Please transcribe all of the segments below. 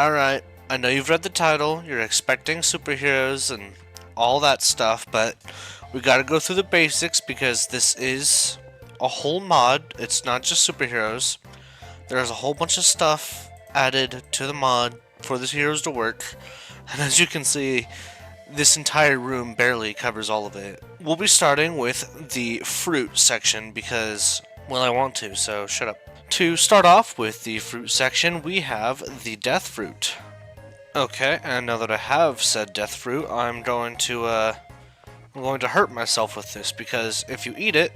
Alright, I know you've read the title, you're expecting superheroes and all that stuff, but we gotta go through the basics because this is a whole mod. It's not just superheroes. There's a whole bunch of stuff added to the mod for the heroes to work, and as you can see, this entire room barely covers all of it. We'll be starting with the fruit section because, well, I want to, so shut up. To start off with the fruit section, we have the death fruit. Okay, and now that I have said death fruit, I'm going to hurt myself with this because if you eat it,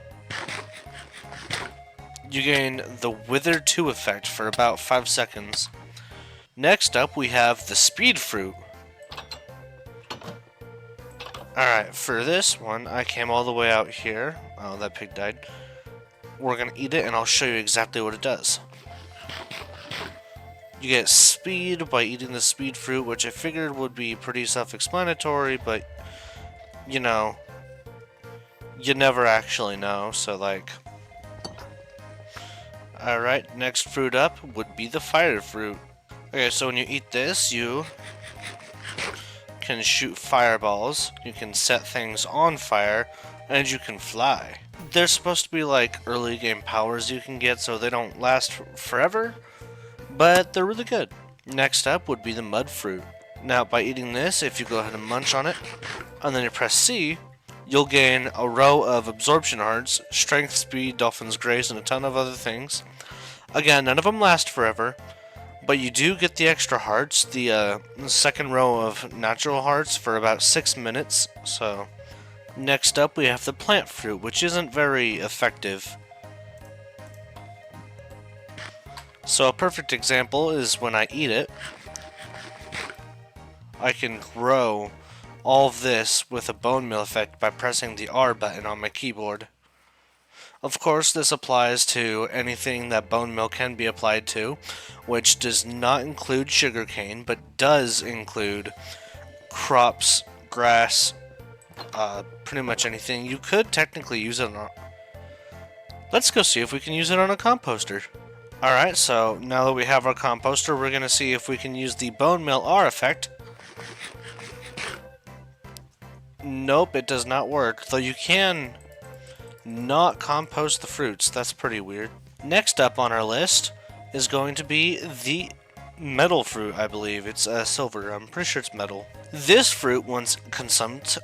you gain the Wither 2 effect for about 5 seconds. Next up, we have the speed fruit. Alright, for this one, I came all the way out here. Oh, that pig died. We're gonna eat it and I'll show you exactly what it does. You get speed by eating the speed fruit, which I figured would be pretty self-explanatory, but you know, you never actually know, so like. Alright, next fruit up would be the fire fruit. Okay, so when you eat this, you can shoot fireballs, you can set things on fire, and you can fly. There's supposed to be like early game powers you can get so they don't last forever, but they're really good. Next up would be the mud fruit. Now by eating this, if you go ahead and munch on it, and then you press C, you'll gain a row of absorption hearts, strength, speed, dolphin's grace, and a ton of other things. Again, none of them last forever, but you do get the extra hearts, the second row of natural hearts for about 6 minutes, so. Next up we have the plant fruit, which isn't very effective. So a perfect example is when I eat it, I can grow all of this with a bone meal effect by pressing the R button on my keyboard. Of course, this applies to anything that bone meal can be applied to, which does not include sugarcane, but does include crops, grass, pretty much anything. You could technically use it on. Let's go see if we can use it on a composter. Alright, so now that we have our composter, we're going to see if we can use the bone meal R effect. Nope, it does not work, though you can not compost the fruits. That's pretty weird. Next up on our list is going to be the metal fruit, I believe. It's silver. I'm pretty sure it's metal. This fruit, once consumed,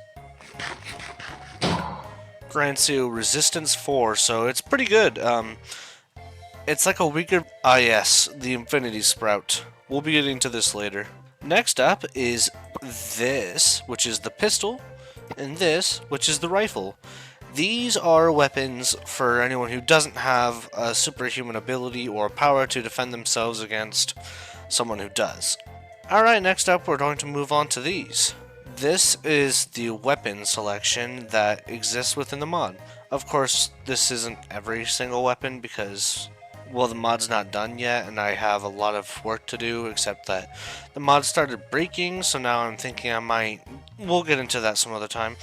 grants you resistance 4, so it's pretty good. It's like a weaker... Ah yes, the infinity sprout. We'll be getting to this later. Next up is this, which is the pistol, and this, which is the rifle. These are weapons for anyone who doesn't have a superhuman ability or power to defend themselves against someone who does. Alright, next up we're going to move on to these. This is the weapon selection that exists within the mod. Of course, this isn't every single weapon because, well, the mod's not done yet and I have a lot of work to do, except that the mod started breaking, so now I'm thinking we'll get into that some other time.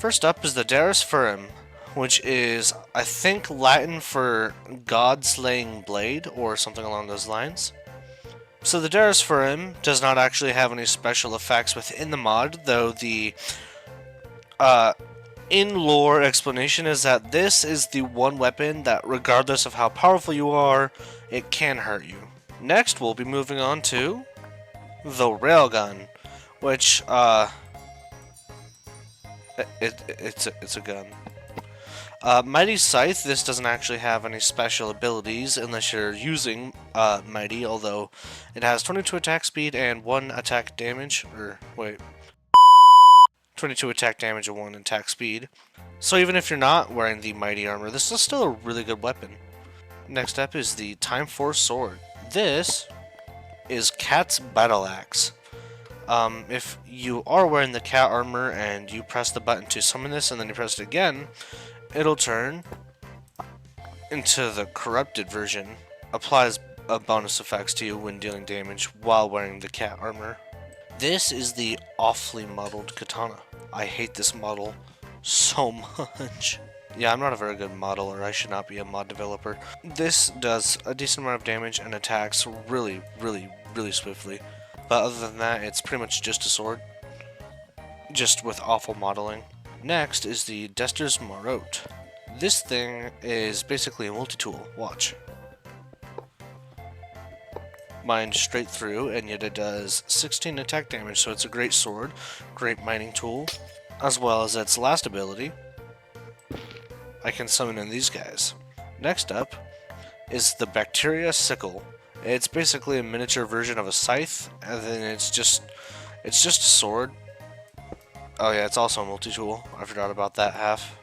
First up is the Daris Furim, which is, I think, Latin for God-slaying blade, or something along those lines. So the Daris Furim does not actually have any special effects within the mod, though the in-lore explanation is that this is the one weapon that, regardless of how powerful you are, it can hurt you. Next, we'll be moving on to the Railgun, which, it's a gun. Mighty Scythe, this doesn't actually have any special abilities unless you're using Mighty, although it has 22 attack speed and 1 attack damage, 22 attack damage and 1 attack speed. So even if you're not wearing the Mighty armor, this is still a really good weapon. Next up is the Time Force Sword. This is Cat's Battle Axe. If you are wearing the cat armor and you press the button to summon this and then you press it again, it'll turn into the corrupted version. Applies bonus effects to you when dealing damage while wearing the cat armor. This is the awfully modeled katana. I hate this model so much. Yeah, I'm not a very good modeler. I should not be a mod developer. This does a decent amount of damage and attacks really, really, really swiftly. but other than that, it's pretty much just a sword, just with awful modeling. Next is the Dester's Marotte. This thing is basically a multi-tool. Watch. Mine straight through, and yet it does 16 attack damage, so it's a great sword, great mining tool, as well as its last ability. I can summon in these guys. Next up is the Bacteria Sickle. It's basically a miniature version of a scythe, and then it's just a sword. Oh yeah, it's also a multi-tool. I forgot about that half.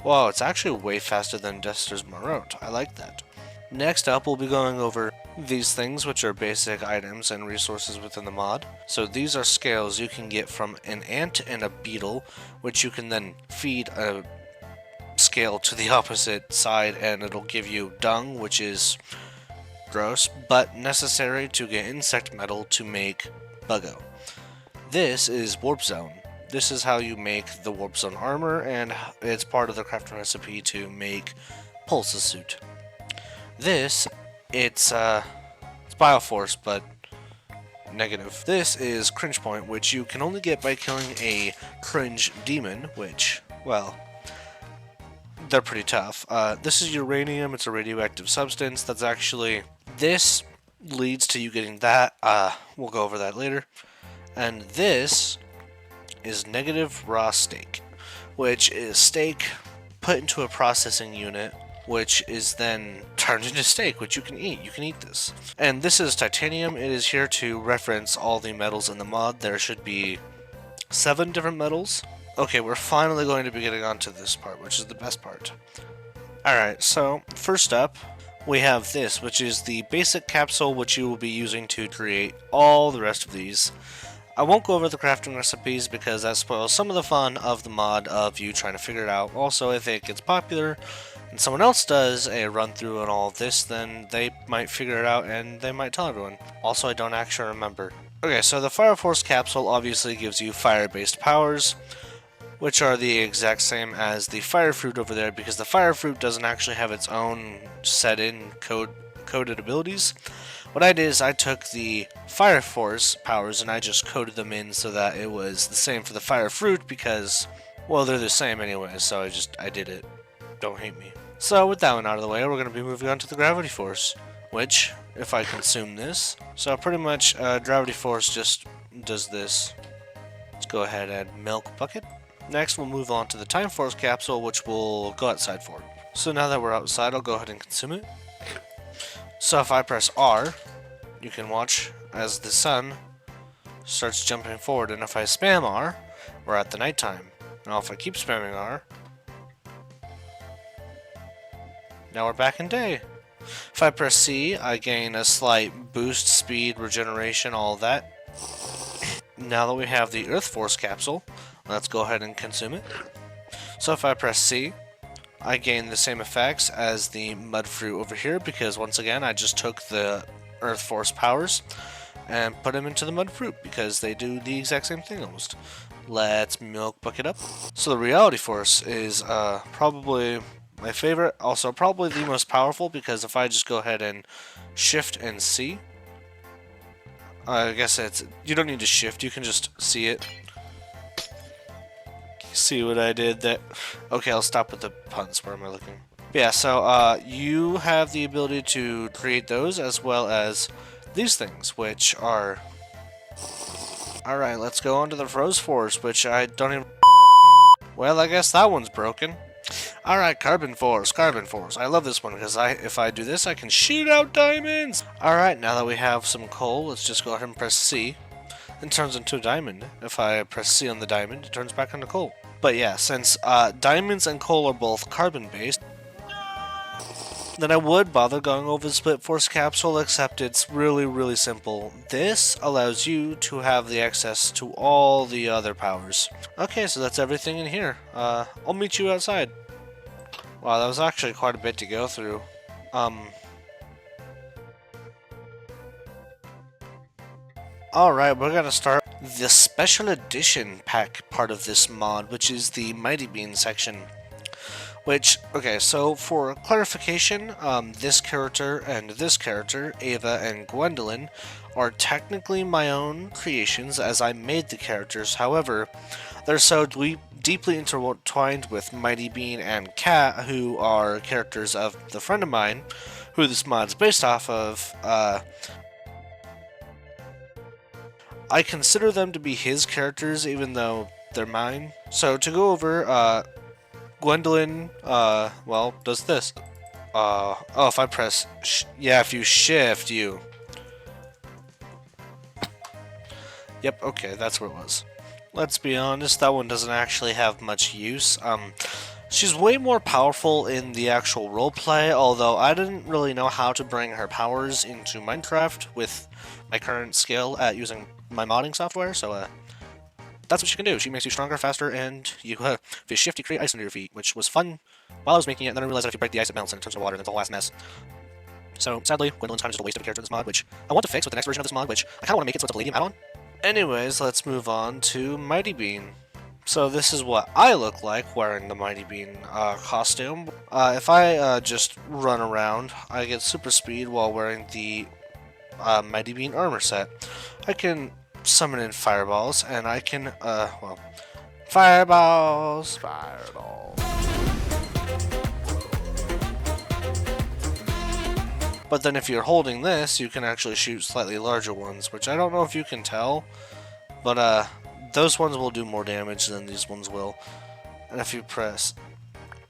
Wow, it's actually way faster than Dester's Marotte. I like that. Next up, we'll be going over these things, which are basic items and resources within the mod. So these are scales you can get from an ant and a beetle, which you can then feed a scale to the opposite side, and it'll give you dung, which is gross, but necessary to get insect metal to make Buggo. This is Warp Zone. This is how you make the Warp Zone armor, and it's part of the crafting recipe to make Pulse's suit. This, it's Bioforce, but negative. This is Cringe Point, which you can only get by killing a cringe demon, which, well, they're pretty tough. This is uranium. It's a radioactive substance that's actually... This leads to you getting that. We'll go over that later. And this is negative raw steak, which is steak put into a processing unit, which is then turned into steak, which you can eat. You can eat this. And this is titanium. It is here to reference all the metals in the mod. There should be 7 different metals. Okay, we're finally going to be getting onto this part, which is the best part. Alright, so first up, we have this, which is the basic capsule, which you will be using to create all the rest of these. I won't go over the crafting recipes because that spoils some of the fun of the mod of you trying to figure it out. Also, if it gets popular and someone else does a run through and all of this, then they might figure it out and they might tell everyone. Also, I don't actually remember. Okay, so the Fire Force capsule obviously gives you fire-based powers, which are the exact same as the Fire Fruit over there, because the Fire Fruit doesn't actually have its own set-in coded abilities. What I did is I took the Fire Force powers and I just coded them in so that it was the same for the Fire Fruit, because, well, they're the same anyway, so I did it. Don't hate me. So with that one out of the way, we're going to be moving on to the Gravity Force, which, if I consume this, so pretty much Gravity Force just does this. Let's go ahead and add Milk Bucket. Next, we'll move on to the Time Force capsule, which we'll go outside for. So now that we're outside, I'll go ahead and consume it. So if I press R, you can watch as the sun starts jumping forward, and if I spam R, we're at the nighttime. Now if I keep spamming R, now we're back in day. If I press C, I gain a slight boost, speed, regeneration, all of that. Now that we have the Earth Force capsule, let's go ahead and consume it. So if I press C, I gain the same effects as the Mud Fruit over here, because once again I just took the Earth Force powers and put them into the Mud Fruit because they do the exact same thing almost. Let's Milk Bucket up. So the Reality Force is probably my favorite, also probably the most powerful, because if I just go ahead and Shift and C, I guess you don't need to shift, you can just see it. See what I did there? Okay, I'll stop with the puns. Where am I looking? Yeah, so you have the ability to create those as well as these things, which are... Alright, let's go on to the Froze Force, which I don't even... Well, I guess that one's broken. Alright, Carbon Force, Carbon Force. I love this one because if I do this, I can shoot out diamonds! Alright, now that we have some coal, let's just go ahead and press C. It turns into a diamond. If I press C on the diamond, it turns back into coal. But yeah, since diamonds and coal are both carbon-based, then I would bother going over the Split Force capsule, except it's really, really simple. This allows you to have the access to all the other powers. Okay, so that's everything in here. I'll meet you outside. Wow, that was actually quite a bit to go through. Alright, we're gonna start the special edition pack part of this mod, which is the Mighty Bean section. Which, okay, so for clarification, this character and this character, Ava and Gwendolyn, are technically my own creations as I made the characters. However, they're so deeply intertwined with Mighty Bean and Cat, who are characters of the friend of mine, who this mod's based off of. I consider them to be his characters, even though they're mine. So to go over, Gwendolyn, well, does this. Oh, if I press, yeah, if you shift, you. Yep, okay, that's where it was. Let's be honest, that one doesn't actually have much use. She's way more powerful in the actual roleplay, although I didn't really know how to bring her powers into Minecraft with my current skill at using my modding software, so, that's what she can do. She makes you stronger, faster, and if you shift, you create ice under your feet, which was fun while I was making it, and then I realized that if you break the ice, it melts and it turns to water, and it's a whole ass mess. So, sadly, Gwendolyn's kind of just a waste of a character in this mod, which I want to fix with the next version of this mod, which I kind of want to make it so it's a Palladium add-on. Anyways, let's move on to Mighty Bean. So this is what I look like wearing the Mighty Bean costume. If I just run around, I get super speed while wearing the Mighty Bean armor set. I can summon in fireballs, and I can, well, fireballs. But then if you're holding this, you can actually shoot slightly larger ones, which I don't know if you can tell, but those ones will do more damage than these ones will. And if you press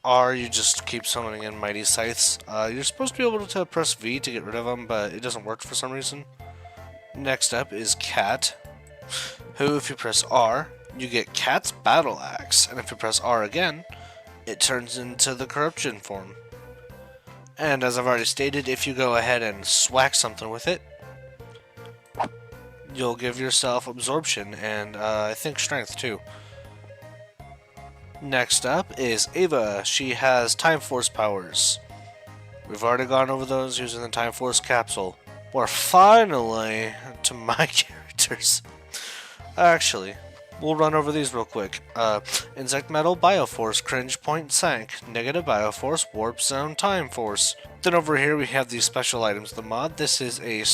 R, you just keep summoning in Mighty Scythes. You're supposed to be able to press V to get rid of them, but it doesn't work for some reason. Next up is Cat, who, if you press R, you get Cat's Battle Axe, and if you press R again, it turns into the Corruption form. And as I've already stated, if you go ahead and swack something with it, you'll give yourself Absorption and I think Strength too. Next up is Ava. She has Time Force powers. We've already gone over those using the Time Force capsule. We're finally to my characters. Actually, we'll run over these real quick. Insect Metal, Bioforce, Cringe Point, Sank, Negative Bioforce, Warp Zone, Time Force. Then over here we have these special items of the mod. This is a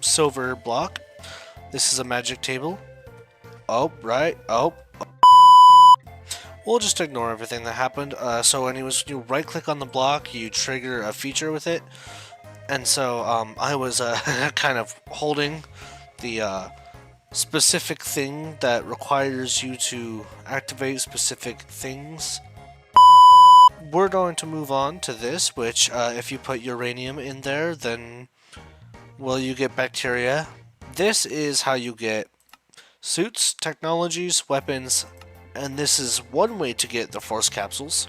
silver block. This is a magic table. Oh, right. Oh. We'll just ignore everything that happened. So anyways, you right click on the block, you trigger a feature with it. And so I was kind of holding the specific thing that requires you to activate specific things. We're going to move on to this, which if you put uranium in there, then, well, you get bacteria. This is how you get suits, technologies, weapons, and this is one way to get the force capsules.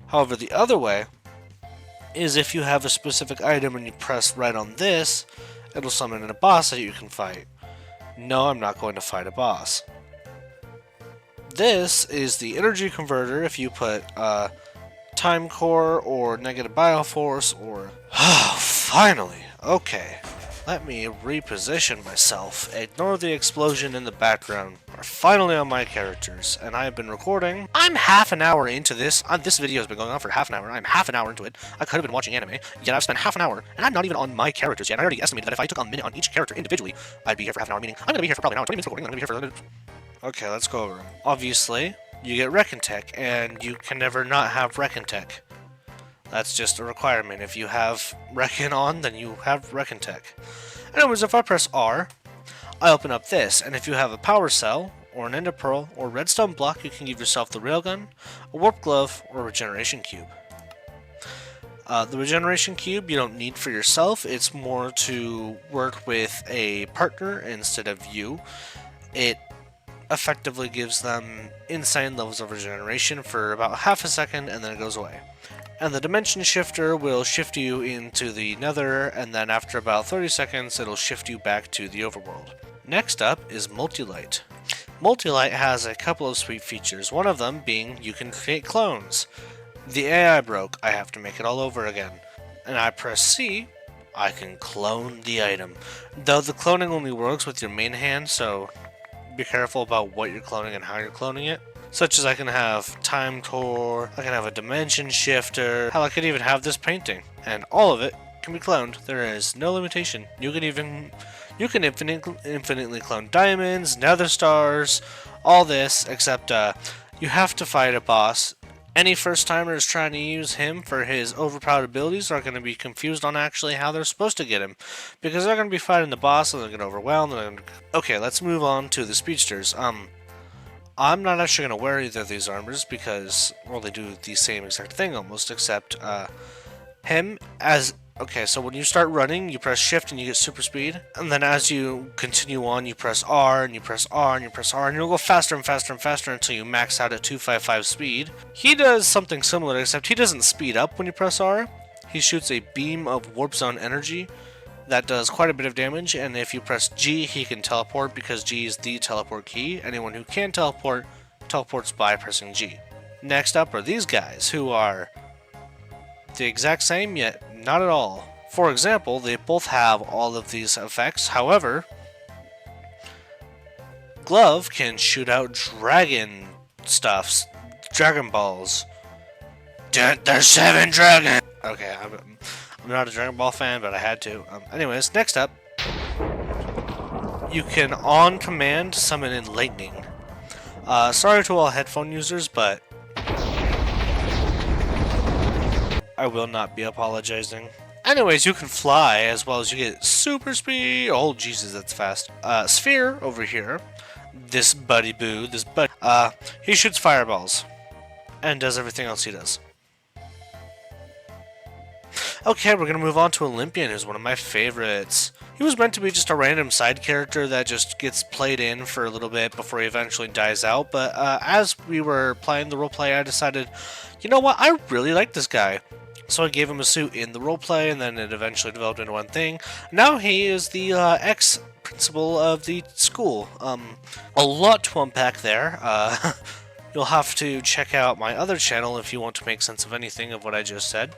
However, the other way is if you have a specific item and you press right on this, it'll summon in a boss that you can fight. No, I'm not going to fight a boss. This is the energy converter if you put Time Core or Negative Bioforce or... Finally! Okay. Let me reposition myself. Ignore the explosion in the background. We're finally on my characters, and I have been recording. I'm half an hour into this. This video has been going on for half an hour. I'm half an hour into it. I could have been watching anime, yet I've spent half an hour, and I'm not even on my characters yet. I already estimated that if I took a minute on each character individually, I'd be here for half an hour, meaning I'm going to be here for probably an hour, 20 minutes recording, I'm going to be here for... Okay, let's go over them. Obviously, you get Recon-Tech, and you can never not have Recon-Tech. That's just a requirement. If you have Recon on, then you have Recon-Tech. Anyways, if I press R, I open up this, and if you have a Power Cell, or an Ender Pearl, or Redstone Block, you can give yourself the Railgun, a Warp Glove, or a Regeneration Cube. The Regeneration Cube you don't need for yourself, it's more to work with a partner instead of you. It effectively gives them insane levels of regeneration for about half a second, and then it goes away. And the Dimension Shifter will shift you into the Nether, and then after about 30 seconds, it'll shift you back to the Overworld. Next up is Multilight. Multilight has a couple of sweet features, one of them being you can create clones. The AI broke, I have to make it all over again. And I press C, I can clone the item. Though the cloning only works with your main hand, so be careful about what you're cloning and how you're cloning it. such as I can have Time Tor, I can have a Dimension Shifter, hell, I could even have this painting, and all of it can be cloned. There is no limitation. You can infinitely clone diamonds, nether stars, all this, except you have to fight a boss. Any first timers trying to use him for his overpowered abilities are going to be confused on actually how they're supposed to get him, because they're going to be fighting the boss and they're going to get overwhelmed. Okay, let's move on to the speedsters. I'm not actually going to wear either of these armors because, well, they do the same exact thing almost, except him as... Okay, so when you start running, you press shift and you get super speed. And then as you continue on, you press R and you press R and you press R and you'll go faster and faster and faster until you max out at 255 speed. He does something similar, except he doesn't speed up when you press R. He shoots a beam of warp zone energy that does quite a bit of damage, and if you press G, he can teleport because G is the teleport key. Anyone who can teleport, teleports by pressing G. Next up are these guys, who are the exact same, yet not at all. For example, they both have all of these effects. However, Glove can shoot out dragon stuffs, Dragon Balls. There's 7 dragons! Okay, I'm not a Dragon Ball fan, but I had to. Anyways, next up, you can on command summon in lightning. Sorry to all headphone users, but I will not be apologizing. Anyways, you can fly as well as you get super speed. Oh, Jesus, that's fast. Sphere over here. This buddy boo, he shoots fireballs and does everything else he does. Okay, we're gonna move on to Olympian, who's one of my favorites. He was meant to be just a random side character that just gets played in for a little bit before he eventually dies out, but as we were playing the roleplay, I decided, you know what, I really like this guy. So I gave him a suit in the roleplay, and then it eventually developed into one thing. Now he is the ex-principal of the school. A lot to unpack there. You'll have to check out my other channel if you want to make sense of anything of what I just said.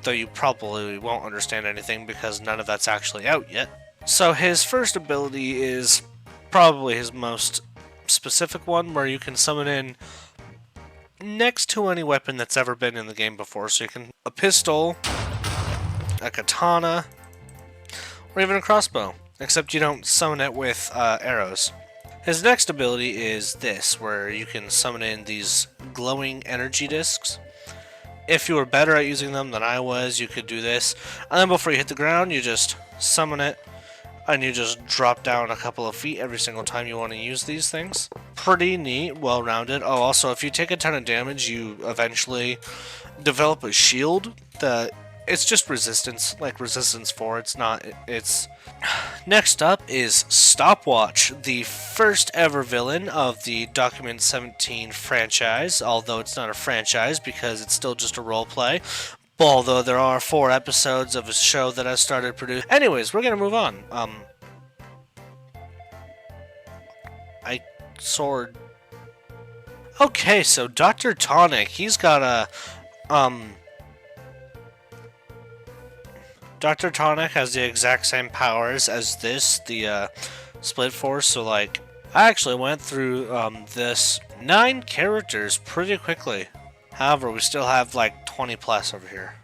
Though you probably won't understand anything because none of that's actually out yet. So his first ability is probably his most specific one, where you can summon in next to any weapon that's ever been in the game before. So you can a pistol, a katana, or even a crossbow, except you don't summon it with arrows. His next ability is this, where you can summon in these glowing energy discs. If you were better at using them than I was, you could do this. And then before you hit the ground, you just summon it, and you just drop down a couple of feet every single time you want to use these things. Pretty neat, well-rounded. Oh, also, if you take a ton of damage, you eventually develop a shield that... It's just resistance, like resistance 4. It's... Next up is Stopwatch, the first ever villain of the Document 17 franchise, although it's not a franchise because it's still just a roleplay. Although there are 4 episodes of a show that I started producing. Anyways, we're gonna move on. Sword. Okay, so Dr. Tonic, he's got a, Dr. Tonic has the exact same powers as this, the, Split Force, so, like, I actually went through, this 9 characters pretty quickly. However, we still have, like, 20 plus over here.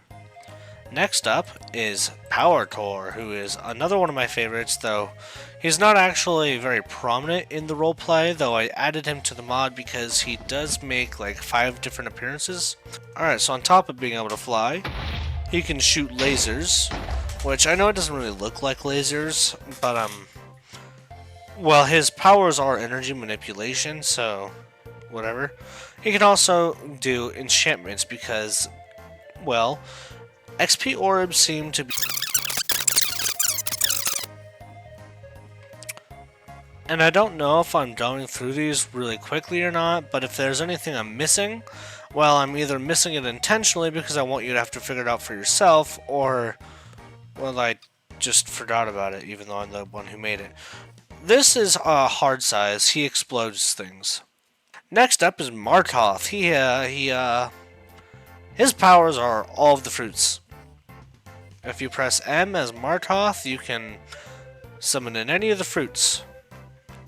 Next up is Power Tor, who is another one of my favorites, though he's not actually very prominent in the roleplay, though I added him to the mod because he does make like 5 different appearances. Alright, so on top of being able to fly, he can shoot lasers, which I know it doesn't really look like lasers, but well, his powers are energy manipulation, so whatever. He can also do enchantments because, well, XP orbs seem to be... And I don't know if I'm going through these really quickly or not, but if there's anything I'm missing, well, I'm either missing it intentionally because I want you to have to figure it out for yourself, or, well, I just forgot about it, even though I'm the one who made it. This is hard size. He explodes things. Next up is Martoth. His powers are all of the fruits. If you press M as Martoth, you can summon in any of the fruits.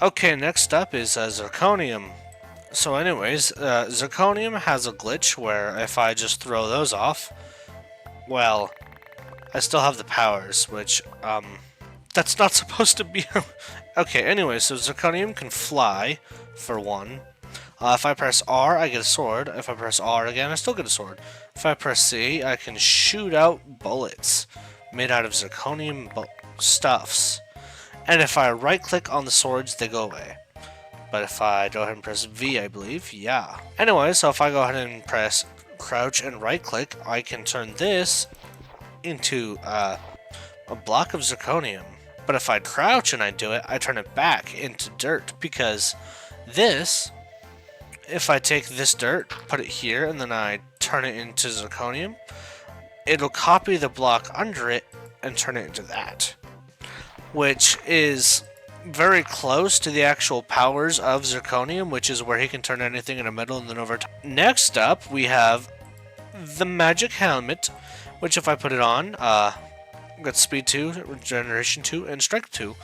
Okay, next up is Zirconium. So anyways, Zirconium has a glitch where if I just throw those off, well, I still have the powers, which, that's not supposed to be... Okay, anyway, so Zirconium can fly, for one. If I press R, I get a sword. If I press R again, I still get a sword. If I press C, I can shoot out bullets made out of Zirconium stuffs. And if I right-click on the swords, they go away. But if I go ahead and press V, I believe, yeah. Anyway, so if I go ahead and press crouch and right-click, I can turn this into a block of Zirconium. But if I crouch and I do it, I turn it back into dirt, because this, if I take this dirt, put it here, and then I turn it into Zirconium, it'll copy the block under it and turn it into that. Which is very close to the actual powers of Zirconium, which is where he can turn anything into metal and then over time. Next up, we have the Magic Helmet, which if I put it on, got speed 2, regeneration 2, and strength 2.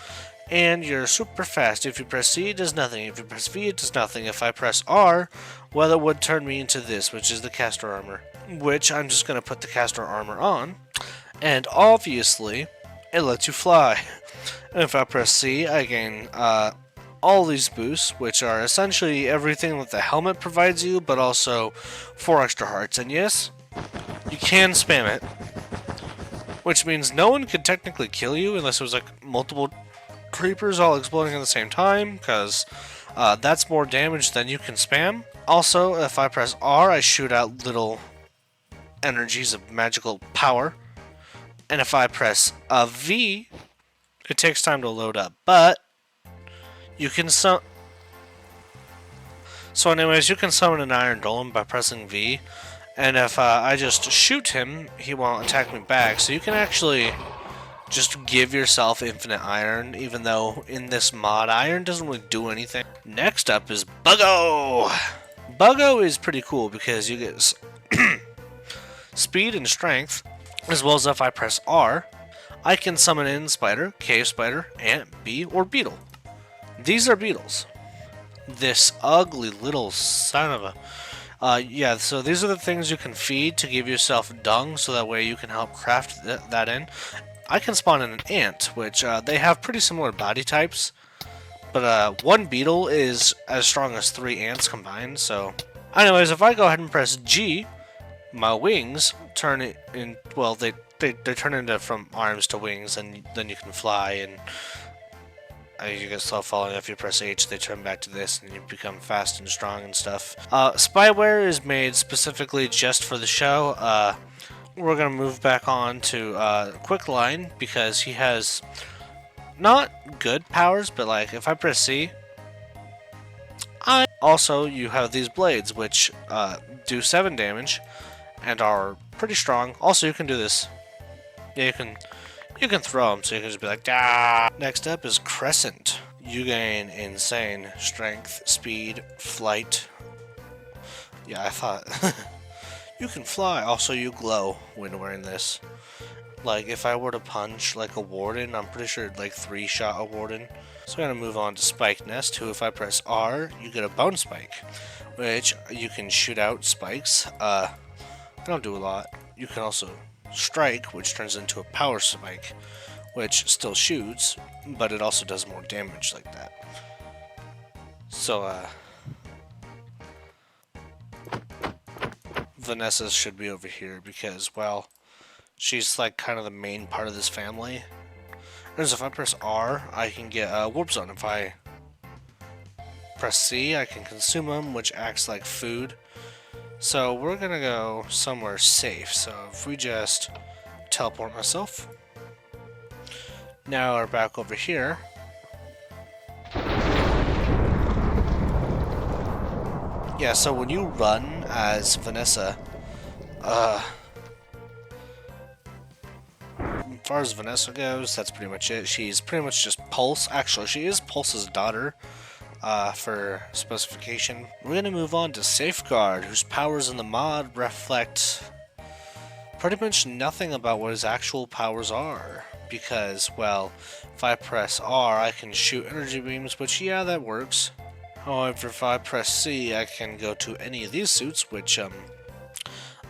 And you're super fast. If you press C, it does nothing. If you press V, it does nothing. If I press R, well, it would turn me into this, which is the caster armor. Which I'm just going to put the caster armor on. And obviously, it lets you fly. And if I press C, I gain all these boosts, which are essentially everything that the helmet provides you, but also 4 extra hearts. And yes, you can spam it. Which means no one could technically kill you unless it was like multiple creepers all exploding at the same time, because that's more damage than you can spam. Also, if I press R, I shoot out little energies of magical power. And if I press V, it takes time to load up, but you can So anyways, you can summon an Iron Golem by pressing V. And if I just shoot him, he won't attack me back. So you can actually just give yourself infinite iron, even though in this mod, iron doesn't really do anything. Next up is Buggo! Buggo is pretty cool because you get speed and strength, as well as if I press R, I can summon in Spider, Cave Spider, Ant, Bee, or Beetle. These are beetles. This ugly little son of a... yeah, so these are the things you can feed to give yourself dung, so that way you can help craft that in. I can spawn in an ant, which they have pretty similar body types, but one beetle is as strong as 3 ants combined, so... Anyways, if I go ahead and press G, my wings turn it in... Well, they turn into from arms to wings, and then you can fly, and... you get slow falling. If you press H, they turn back to this, and you become fast and strong and stuff. Spyware is made specifically just for the show. We're gonna move back on to Quicklime because he has not good powers, but like if I press C, also you have these blades which do 7 damage and are pretty strong. Also, you can do this. Yeah, you can throw them, so you can just be like, ah. Next up is Crescent. You gain insane strength, speed, flight. Yeah, I thought. You can fly. Also, you glow when wearing this. Like, if I were to punch, like, a warden, I'm pretty sure, like, 3-shot a warden. So I'm going to move on to Spike Nest, who, if I press R, you get a Bone Spike, which you can shoot out spikes. They don't do a lot. You can also Strike, which turns into a Power Spike, which still shoots, but it also does more damage like that. So, Vanessa should be over here because, well, she's like kind of the main part of this family. And if I press R, I can get a Warp Zone. If I press C, I can consume them, which acts like food. So we're gonna go somewhere safe. So if we just teleport myself. Now we're back over here. Yeah, so when you run as Vanessa, as far as Vanessa goes, that's pretty much it. She's pretty much just Pulse. Actually, she is Pulse's daughter, for specification. We're gonna move on to Safeguard, whose powers in the mod reflect pretty much nothing about what his actual powers are. Because, well, if I press R, I can shoot energy beams, which, yeah, that works. However, if I press C, I can go to any of these suits, which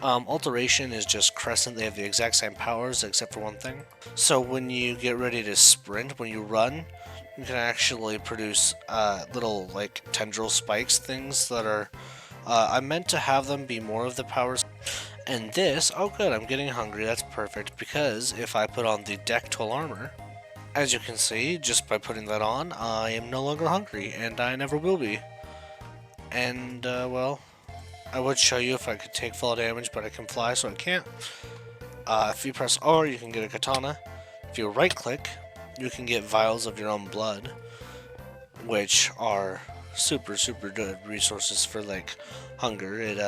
Alteration is just Crescent. They have the exact same powers except for one thing. So when you get ready to sprint, when you run, you can actually produce little like tendril spikes things that are. I meant to have them be more of the powers. And this, oh good, I'm getting hungry. That's perfect because if I put on the Dectol armor, as you can see, just by putting that on, I am no longer hungry, and I never will be. And well, I would show you if I could take fall damage, but I can fly, so I can't. If you press R, you can get a katana. If you right-click, you can get vials of your own blood, which are super good resources for like hunger. It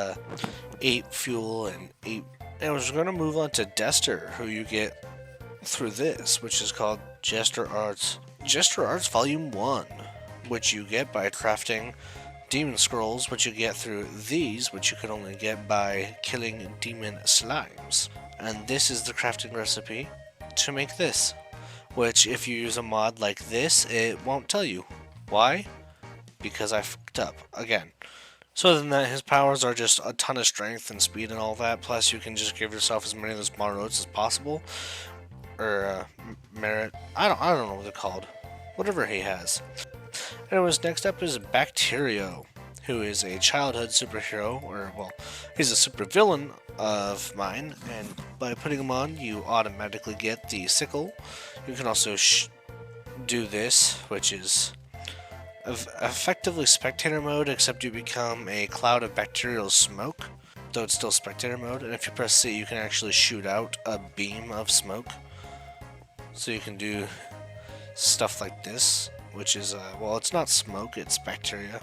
8 fuel and 8. And I was gonna move on to Dester, who you get through this, which is called Jester Arts. Jester Arts Volume 1, which you get by crafting demon scrolls, which you get through these, which you can only get by killing demon slimes. And this is the crafting recipe to make this, which if you use a mod like this, it won't tell you. Why? Because I fucked up again. So other than that, his powers are just a ton of strength and speed and all that, plus you can just give yourself as many of those mod notes as possible, or merit. I don't know what they're called. Whatever he has. Anyways, next up is Bacterio, who is a childhood superhero, or well, he's a supervillain of mine, and by putting him on, you automatically get the sickle. You can also do this, which is effectively spectator mode, except you become a cloud of bacterial smoke, though it's still spectator mode, and if you press C, you can actually shoot out a beam of smoke. So you can do stuff like this, which is, well, it's not smoke, it's bacteria,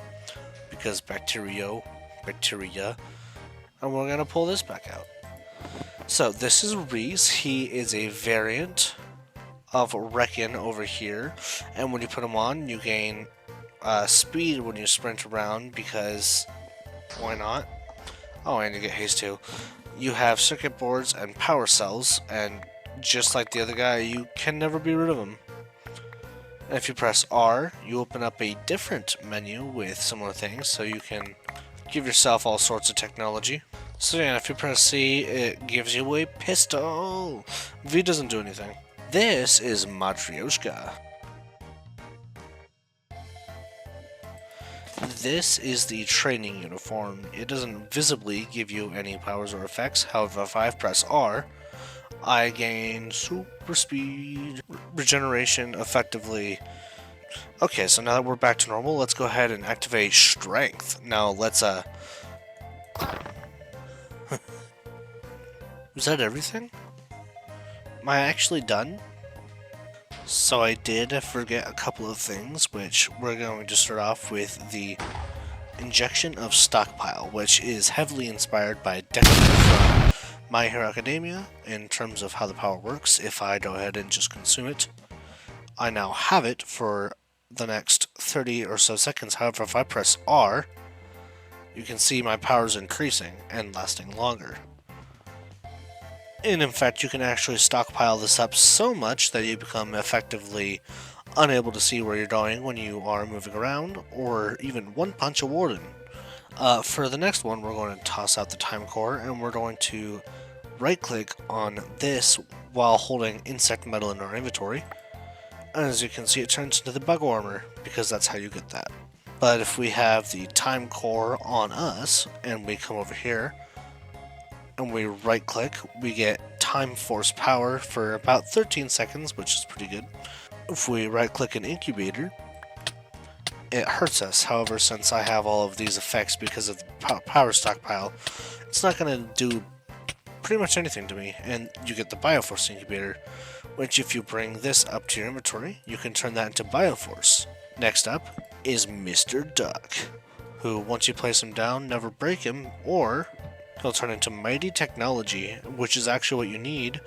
because bacteria, and we're gonna pull this back out. So this is Reese. He is a variant of Reckon over here, and when you put him on, you gain speed when you sprint around, because why not? Oh, and you get haste too. You have circuit boards and power cells, and just like the other guy, you can never be rid of them. And if you press R, you open up a different menu with similar things, so you can give yourself all sorts of technology. So yeah, if you press C, it gives you a pistol. V doesn't do anything. This is Matryoshka. This is the training uniform. It doesn't visibly give you any powers or effects. However, if I press R, I gain super speed, regeneration, effectively. Okay, so now that we're back to normal, let's go ahead and activate strength. Now let's Was that everything? Am I actually done? So I did forget a couple of things, which we're going to start off with the injection of stockpile, which is heavily inspired by Deku from My Hero Academia in terms of how the power works. If I go ahead and just consume it, I now have it for the next 30 or so seconds. However, if I press R, you can see my powers increasing and lasting longer. And in fact, you can actually stockpile this up so much that you become effectively unable to see where you're going when you are moving around, or even one punch a warden. For the next one, we're going to toss out the time core, and we're going to right click on this while holding insect metal in our inventory. And as you can see, it turns into the bug armor, because that's how you get that. But if we have the time core on us, and we come over here, and we right click, we get time force power for about 13 seconds, which is pretty good. If we right click an incubator, it hurts us. However, since I have all of these effects because of the power stockpile, it's not going to do pretty much anything to me. And you get the Bioforce incubator, which if you bring this up to your inventory, you can turn that into Bioforce. Next up is Mr. Duck, who once you place him down, never break him, or he'll turn into Mighty Technology, which is actually what you need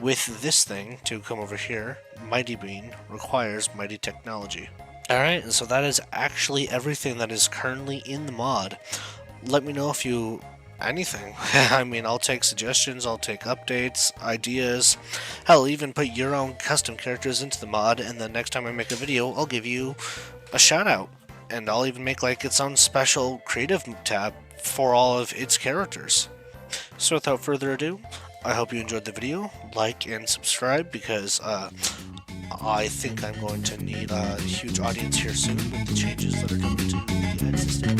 with this thing to come over here. Mighty Bean requires Mighty Technology. Alright, and so that is actually everything that is currently in the mod. Let me know if you... anything. I mean, I'll take suggestions, I'll take updates, ideas. Hell, even put your own custom characters into the mod, and the next time I make a video, I'll give you a shout out. and I'll even make like its own special creative tab for all of its characters. So without further ado, I hope you enjoyed the video. Like and subscribe, because I think I'm going to need a huge audience here soon with the changes that are coming to the ad system.